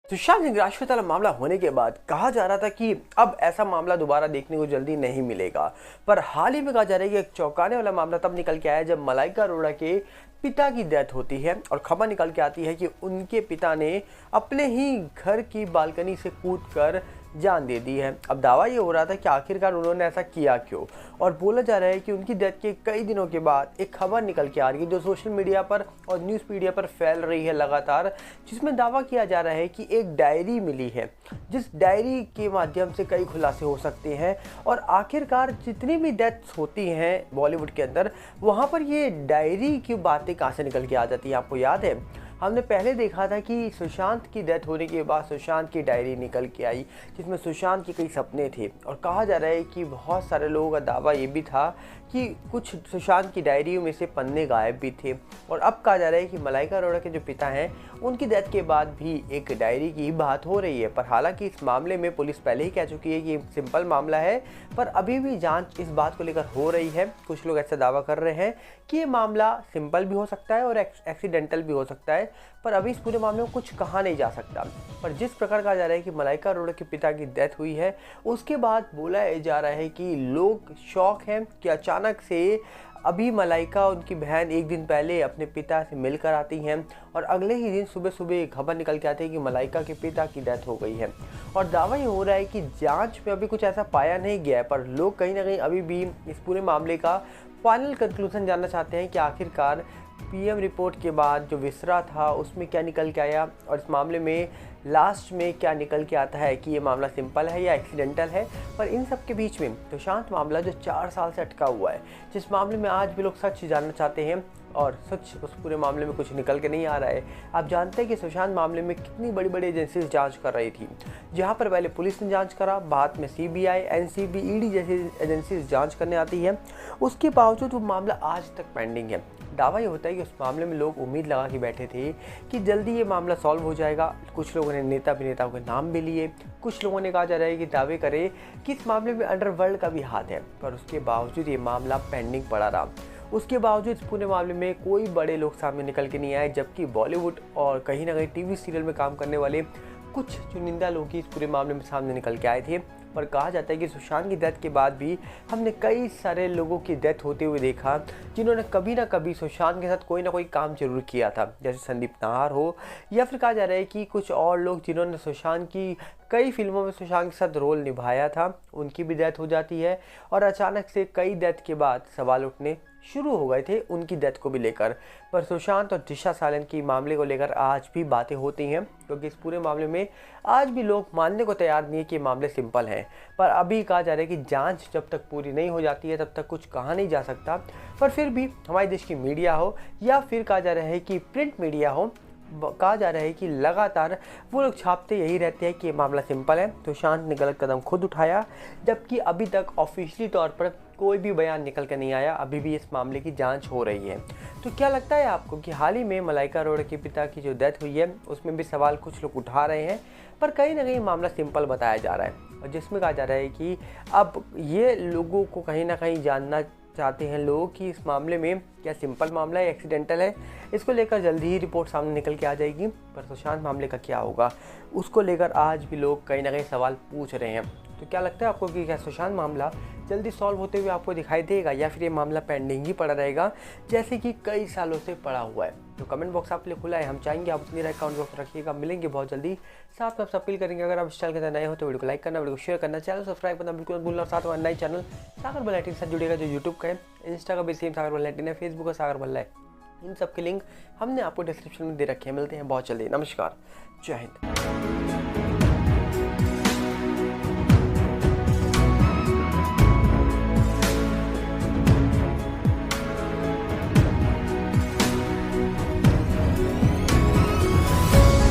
सुशांत सिंह राजपूत वाला मामला होने के बाद कहा जा रहा था कि अब ऐसा मामला दोबारा देखने को जल्दी नहीं मिलेगा। पर हाल ही में कहा जा रहा है कि एक चौंकाने वाला मामला तब निकल के आया जब मलाइका अरोड़ा के पिता की डेथ होती है और खबर निकल के आती है कि उनके पिता ने अपने ही घर की बालकनी से कूदकर जान दे दी है। अब दावा ये हो रहा था कि आखिरकार उन्होंने ऐसा किया क्यों, और बोला जा रहा है कि उनकी डेथ के कई दिनों के बाद एक खबर निकल के आ रही है जो सोशल मीडिया पर और न्यूज़ मीडिया पर फैल रही है लगातार, जिसमें दावा किया जा रहा है कि एक डायरी मिली है जिस डायरी के माध्यम से कई खुलासे हो सकते हैं। और आखिरकार जितनी भी डेथ्स होती हैं बॉलीवुड के अंदर, वहाँ पर ये डायरी की बातें कहाँ से निकल के आ जाती हैं। आपको याद है हमने पहले देखा था कि सुशांत की डेथ होने के बाद सुशांत की डायरी निकल के आई जिसमें सुशांत के कई सपने थे, और कहा जा रहा है कि बहुत सारे लोगों का दावा ये भी था कि कुछ सुशांत की डायरियों में से पन्ने गायब भी थे। और अब कहा जा रहा है कि मलाइका अरोड़ा के जो पिता हैं उनकी डेथ के बाद भी एक डायरी की बात हो रही है। पर हालांकि इस मामले में पुलिस पहले ही कह चुकी है कि सिंपल मामला है, पर अभी भी जांच इस बात को लेकर हो रही है। कुछ लोग ऐसा दावा कर रहे हैं कि ये मामला सिंपल भी हो सकता है और एक्सीडेंटल भी हो सकता है, पर अभी इस पूरे मामले में कुछ कहा नहीं जा सकता। पर जिस प्रकार कहा जा रहा है कि मलाइका अरोड़ा के पिता की डेथ हुई है, उसके बाद बोला जा रहा है कि लोग शॉक हैं कि अचानक से अभी मलाइका उनकी बहन एक दिन पहले अपने पिता से मिलकर आती हैं और अगले ही दिन सुबह सुबह खबर निकल के आती है कि मलाइका के पिता की डेथ हो गई है। और दावा ये हो रहा है कि जांच में अभी कुछ ऐसा पाया नहीं गया है, पर लोग कहीं ना कहीं अभी भी इस पूरे मामले का फाइनल कंक्लूजन जानना चाहते हैं कि आखिरकार पीएम रिपोर्ट के बाद जो विसरा था उसमें क्या निकल के आया, और इस मामले में लास्ट में क्या निकल के आता है कि ये मामला सिंपल है या एक्सीडेंटल है। पर इन सब के बीच में सुशांत मामला जो 4 साल से अटका हुआ है, जिस मामले में आज भी लोग सच जानना चाहते हैं और सच उस पूरे मामले में कुछ निकल के नहीं आ रहा है। आप जानते हैं कि सुशांत मामले में कितनी बड़ी बड़ी एजेंसीज जांच कर रही थी, जहां पर पहले पुलिस ने जांच करा, बाद में सीबीआई, एनसीबी, ईडी जैसी एजेंसीज जांच करने आती है। उसके बावजूद वो मामला आज तक पेंडिंग है। दावा ये होता है कि उस मामले में लोग उम्मीद लगा के बैठे थे कि जल्दी ये मामला सॉल्व हो जाएगा। कुछ लोगों ने नेता अभिनेताओं के नाम भी लिए, कुछ लोगों ने कहा जा रहा है कि दावे करे कि इस मामले में अंडरवर्ल्ड का भी हाथ है, पर उसके बावजूद ये मामला पेंडिंग पड़ा रहा। उसके बावजूद इस पूरे मामले में कोई बड़े लोग सामने निकल के नहीं आए, जबकि बॉलीवुड और कहीं ना कहीं टीवी सीरियल में काम करने वाले कुछ चुनिंदा लोग ही इस पूरे मामले में सामने निकल के आए थे। पर कहा जाता है कि सुशांत की डेथ के बाद भी हमने कई सारे लोगों की डेथ होते हुए देखा जिन्होंने कभी ना कभी सुशांत के साथ कोई ना कोई काम जरूर किया था, जैसे संदीप नाहर हो, या फिर कहा जा रहा है कि कुछ और लोग जिन्होंने सुशांत की कई फिल्मों में सुशांत के साथ रोल निभाया था, उनकी भी डेथ हो जाती है। और अचानक से कई डेथ के बाद सवाल उठने शुरू हो गए थे उनकी डेथ को भी लेकर। पर सुशांत और दिशा सालन की मामले को लेकर आज भी बातें होती हैं, क्योंकि इस पूरे मामले में आज भी लोग मानने को तैयार नहीं है कि मामले सिंपल हैं। पर अभी कहा जा रहा है कि जांच जब तक पूरी नहीं हो जाती है तब तक कुछ कहा नहीं जा सकता। पर फिर भी हमारे देश की मीडिया हो या फिर कहा जा रहा है कि प्रिंट मीडिया हो, कहा जा रहा है कि लगातार वो लोग छापते यही रहते हैं कि ये मामला सिंपल है, सुशांत ने गलत कदम खुद उठाया, जबकि अभी तक ऑफिशियली तौर पर कोई भी बयान निकल कर नहीं आया। अभी भी इस मामले की जांच हो रही है। तो क्या लगता है आपको कि हाल ही में मलाइका अरोड़ा के पिता की जो डेथ हुई है उसमें भी सवाल कुछ लोग उठा रहे हैं, पर कहीं ना कहीं मामला सिंपल बताया जा रहा है, और जिसमें कहा जा रहा है कि अब ये लोगों को कहीं ना कहीं जानना चाहते हैं लोग कि इस मामले में क्या सिंपल मामला है, एक्सीडेंटल है। इसको लेकर जल्दी ही रिपोर्ट सामने निकल के आ जाएगी। पर सुशांत मामले का क्या होगा उसको लेकर आज भी लोग कहीं ना कहीं सवाल पूछ रहे हैं। तो क्या लगता है आपको कि क्या सुशांत मामला जल्दी सॉल्व होते हुए आपको दिखाई देगा, या फिर ये मामला पेंडिंग ही पड़ा रहेगा जैसे कि कई सालों से पड़ा हुआ है? तो कमेंट बॉक्स आपके लिए खुला है, हम चाहेंगे आप अपनी राय कमेंट बॉक्स में रखिएगा। मिलेंगे बहुत जल्दी। साथ में आप अपील करेंगे अगर आप इस चैनल के अंदर नए हो तो वीडियो को लाइक करना, वीडियो को शेयर करना, चैनल सब्सक्राइब करना बिल्कुल मत भूलना। और साथ में नए चैनल सागर बल्लाटी के साथ जुड़ेगा जो यूट्यूब का है, इंस्टा का भी सेम सागर बल्लाटी है, फेसबुक का सागर बल्ला है। इन सब के लिंक हमने आपको डिस्क्रिप्शन में दे रखे हैं। मिलते हैं बहुत जल्दी। नमस्कार, जय हिंद।